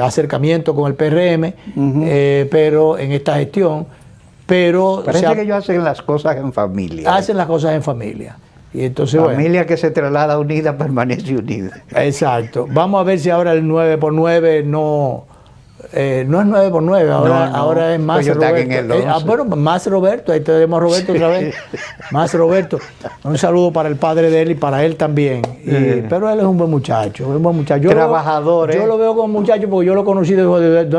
acercamiento con el PRM, pero en esta gestión. Pero parece que ellos hacen las cosas en familia. Hacen las cosas en familia. Y entonces, familia que se traslada unida permanece unida. Exacto. Vamos a ver si ahora el 9x9 no es 9x9, ahora es más pues Roberto. Bueno, más Roberto, ahí tenemos a Roberto otra vez. Más Roberto. Un saludo para el padre de él y para él también. Pero él es un buen muchacho, Trabajador. Yo lo veo como muchacho porque yo lo conocí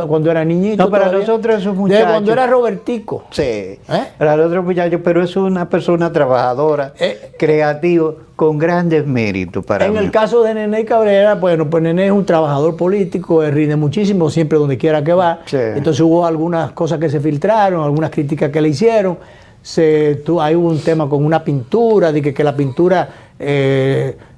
cuando era niñito. No, para nosotros es un muchacho. De cuando era Robertico. Sí. Para el otro muchacho, pero es una persona trabajadora, creativo, con grandes méritos para mí. En el caso de Nene Cabrera, bueno, pues Nene es un trabajador político, rinde muchísimo, siempre donde quiera que va. Sí. Entonces hubo algunas cosas que se filtraron, algunas críticas que le hicieron. Hay un tema con una pintura, de que la pintura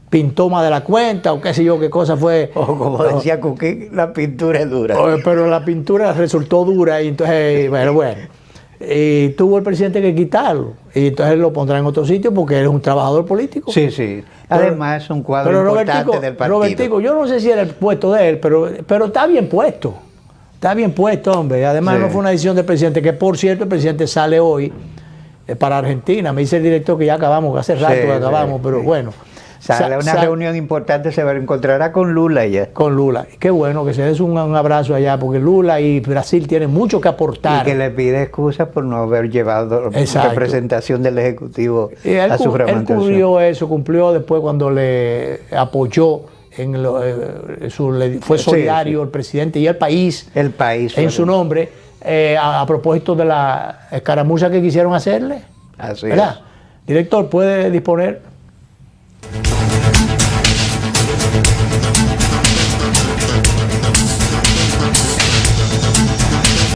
pintó más de la cuenta, o qué sé yo, qué cosa fue. O como decía Coquín, la pintura es dura. Pero la pintura resultó dura, y entonces, bueno. Y tuvo el presidente que quitarlo, y entonces lo pondrá en otro sitio porque él es un trabajador político. Sí. Además es un cuadro importante del partido. Robertico, yo no sé si era el puesto de él, pero está bien puesto. Está bien puesto, hombre. Además no fue una decisión del presidente, que por cierto el presidente sale hoy para Argentina. Me dice el director que ya acabamos, que hace rato que acabamos, pero bueno. Sale una reunión importante, se encontrará con Lula ya. Con Lula. Qué bueno que se des un abrazo allá, porque Lula y Brasil tienen mucho que aportar. Y que le pide excusas por no haber llevado representación del Ejecutivo a su representación. Él cumplió después cuando le apoyó, fue solidario el presidente y el país en su nombre, a propósito de la escaramuza que quisieron hacerle. Así ¿verdad? Director, ¿puede disponer?